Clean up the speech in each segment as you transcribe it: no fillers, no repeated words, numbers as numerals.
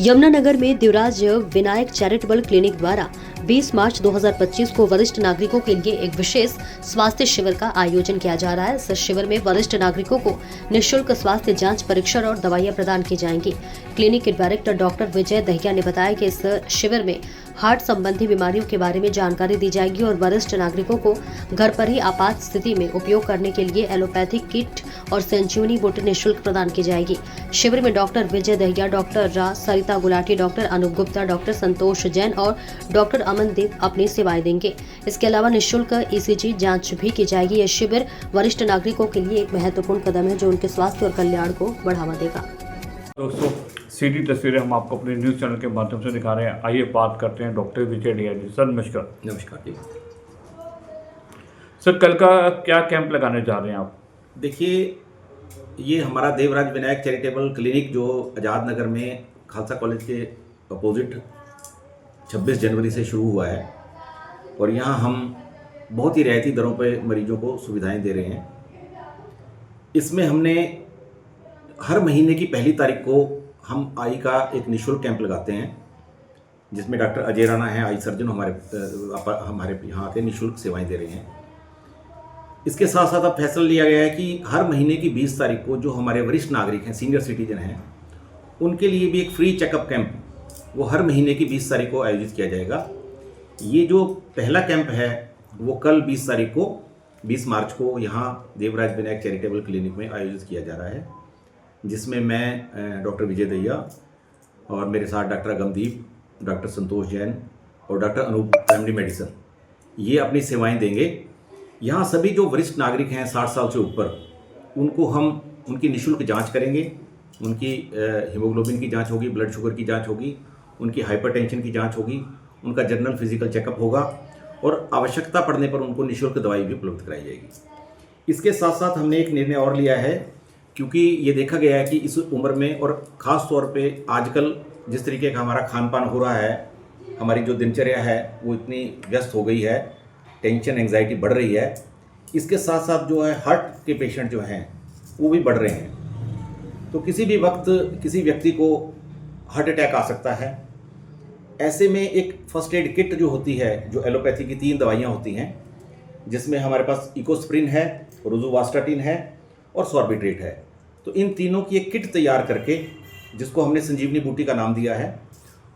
यमुनानगर में Devraj Vinayak charitable clinic द्वारा 20 मार्च 2025 को वरिष्ठ नागरिकों के लिए एक विशेष स्वास्थ्य शिविर का आयोजन किया जा रहा है। इस शिविर में वरिष्ठ नागरिकों को निःशुल्क स्वास्थ्य जांच, परीक्षण और दवाइयां प्रदान की जाएंगी। क्लिनिक के डायरेक्टर डॉक्टर विजय दहिया ने बताया कि इस शिविर में हार्ट संबंधी बीमारियों के बारे में जानकारी दी जाएगी और वरिष्ठ नागरिकों को घर पर ही आपात स्थिति में उपयोग करने के लिए एलोपैथिक किट और संजीवनी बूटी निःशुल्क प्रदान की जाएगी। शिविर में डॉक्टर विजय दहिया, डॉक्टर सरिता गुलाटी, डॉक्टर अनूप गुप्ता, डॉक्टर संतोष जैन और डॉक्टर अमनदीप अपनी सेवाएं देंगे। इसके अलावा निःशुल्क ईसीजी जांच भी की जाएगी। यह शिविर वरिष्ठ नागरिकों के लिए एक महत्वपूर्ण कदम है जो उनके स्वास्थ्य और कल्याण को बढ़ावा देगा। दोस्तों, सीधी तस्वीरें हम आपको अपने न्यूज़ चैनल के माध्यम से दिखा रहे हैं। आइए बात करते हैं डॉक्टर विजय दहिया जी। सर नमस्कार। नमस्कार जी। सर, कल का क्या कैंप लगाने जा रहे हैं आप? देखिए, ये हमारा देवराज विनायक चैरिटेबल क्लिनिक जो आज़ाद नगर में खालसा कॉलेज के अपोजिट 26 जनवरी से शुरू हुआ है और यहाँ हम बहुत ही रियायती दरों पर मरीजों को सुविधाएं दे रहे हैं। इसमें हमने हर महीने की पहली तारीख को हम आई का एक निःशुल्क कैंप लगाते हैं, जिसमें डॉक्टर अजय राणा हैं, आई सर्जन हमारे यहाँ आके निःशुल्क सेवाएं दे रहे हैं। इसके साथ साथ अब फैसला लिया गया है कि हर महीने की 20 तारीख को जो हमारे वरिष्ठ नागरिक हैं, सीनियर सिटीजन हैं, उनके लिए भी एक फ्री चेकअप कैंप वो हर महीने की 20 तारीख को आयोजित किया जाएगा। ये जो पहला कैंप है वो कल 20 तारीख को 20 मार्च को यहाँ देवराज विनायक चैरिटेबल क्लिनिक में आयोजित किया जा रहा है, जिसमें मैं डॉक्टर विजय दहिया और मेरे साथ डॉक्टर अगमदीप, डॉक्टर संतोष जैन और डॉक्टर अनूप फैमिली मेडिसिन ये अपनी सेवाएं देंगे। यहाँ सभी जो वरिष्ठ नागरिक हैं 60 साल से ऊपर, उनको हम उनकी निःशुल्क जांच करेंगे। उनकी हीमोग्लोबिन की जांच होगी, ब्लड शुगर की जांच होगी, उनकी हाइपरटेंशन की जांच होगी, उनका जनरल फिजिकल चेकअप होगा और आवश्यकता पड़ने पर उनको निःशुल्क दवाई भी उपलब्ध कराई जाएगी। इसके साथ साथ हमने एक निर्णय और लिया है, क्योंकि ये देखा गया है कि इस उम्र में और ख़ास तौर पे आजकल जिस तरीके का हमारा खान पान हो रहा है, हमारी जो दिनचर्या है वो इतनी व्यस्त हो गई है, टेंशन एंग्जाइटी बढ़ रही है। इसके साथ साथ जो है हार्ट के पेशेंट जो हैं वो भी बढ़ रहे हैं। तो किसी भी वक्त किसी व्यक्ति को हार्ट अटैक आ सकता है। ऐसे में एक फर्स्ट एड किट जो होती है, जो एलोपैथी की 3 दवाइयाँ होती हैं, जिसमें हमारे पास इकोस्प्रिन है, रोजुवास्टाटिन है और सॉर्बिट्रेट है। तो इन तीनों की एक किट तैयार करके, जिसको हमने संजीवनी बूटी का नाम दिया है,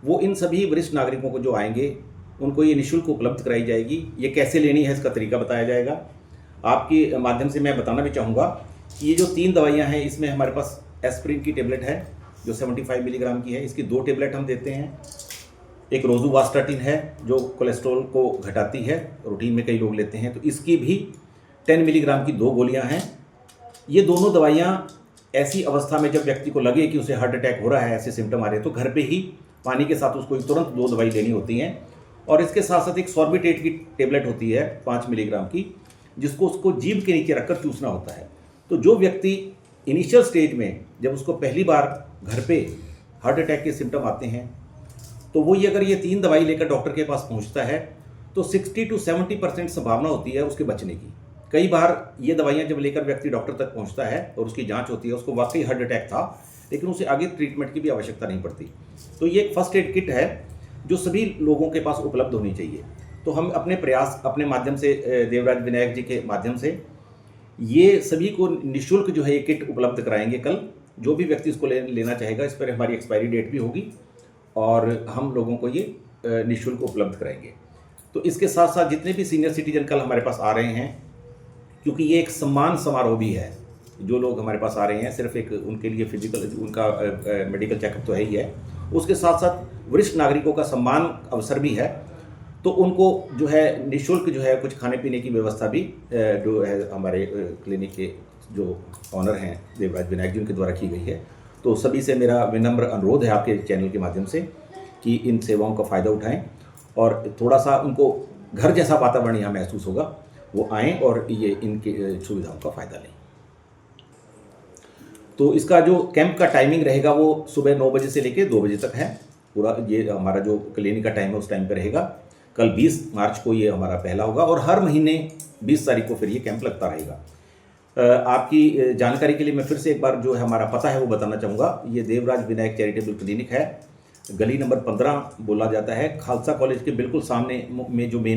वो इन सभी वरिष्ठ नागरिकों को जो आएंगे उनको ये निःशुल्क उपलब्ध कराई जाएगी। ये कैसे लेनी है इसका तरीका बताया जाएगा। आपके माध्यम से मैं बताना भी चाहूँगा कि ये जो 3 दवाइयाँ हैं, इसमें हमारे पास एस्प्रिन की टेबलेट है जो 75 मिलीग्राम की है, इसकी 2 टेबलेट हम देते हैं। एक रोजुवास्टाटिन है जो कोलेस्ट्रॉल को घटाती है, रूटीन में कई लोग लेते हैं, तो इसकी भी 10 मिलीग्राम की 2 गोलियाँ हैं। ये दोनों दवाइयाँ ऐसी अवस्था में जब व्यक्ति को लगे कि उसे हार्ट अटैक हो रहा है, ऐसे सिम्टम आ रहे हैं, तो घर पे ही पानी के साथ उसको तुरंत 2 दवाई लेनी होती हैं। और इसके साथ साथ एक सॉर्बिट्रेट की टेबलेट होती है 5 मिलीग्राम की, जिसको उसको जीभ के नीचे रखकर चूसना होता है। तो जो व्यक्ति इनिशियल स्टेज में जब उसको पहली बार घर पे हार्ट अटैक के सिम्टम आते हैं, तो वो ये अगर ये 3 दवाई लेकर डॉक्टर के पास पहुंचता है तो 60 to 70% संभावना होती है उसके बचने की। कई बार ये दवाइयाँ जब लेकर व्यक्ति डॉक्टर तक पहुँचता है और उसकी जाँच होती है, उसको वाकई हार्ट अटैक था, लेकिन उसे आगे ट्रीटमेंट की भी आवश्यकता नहीं पड़ती। तो ये एक फर्स्ट एड किट है जो सभी लोगों के पास उपलब्ध होनी चाहिए। तो हम अपने प्रयास अपने माध्यम से, देवराज विनायक जी के माध्यम से, ये सभी को निःशुल्क जो है ये किट उपलब्ध कराएंगे कल। जो भी व्यक्ति इसको लेना चाहेगा, इस पर हमारी एक्सपायरी डेट भी होगी और हम लोगों को ये निःशुल्क उपलब्ध कराएंगे। तो इसके साथ साथ जितने भी सीनियर सिटीजन कल हमारे पास आ रहे हैं, क्योंकि ये एक सम्मान समारोह भी है, जो लोग हमारे पास आ रहे हैं सिर्फ एक उनके लिए फिजिकल उनका मेडिकल चेकअप तो है ही है, उसके साथ साथ वरिष्ठ नागरिकों का सम्मान अवसर भी है। तो उनको जो है निःशुल्क जो है कुछ खाने पीने की व्यवस्था भी जो है हमारे क्लिनिक के जो ऑनर हैं देवराज विनायक जी, उनके द्वारा की गई है। तो सभी से मेरा विनम्र अनुरोध है आपके चैनल के माध्यम से कि इन सेवाओं का फ़ायदा उठाएं और थोड़ा सा उनको घर जैसा वातावरण यहाँ महसूस होगा, वो आएँ और ये इनकी सुविधाओं का फ़ायदा लें। तो इसका जो कैंप का टाइमिंग रहेगा वो सुबह 9 बजे से लेकर 2 बजे तक है। पूरा ये हमारा जो क्लिनिक का टाइम है उस टाइम पे रहेगा। कल 20 मार्च को ये हमारा पहला होगा और हर महीने 20 तारीख को फिर ये कैंप लगता रहेगा। आपकी जानकारी के लिए मैं फिर से एक बार जो है हमारा पता है वो बताना चाहूँगा। ये देवराज विनायक चैरिटेबल क्लिनिक है, गली नंबर 15 बोला जाता है। खालसा कॉलेज के बिल्कुल सामने में जो मेन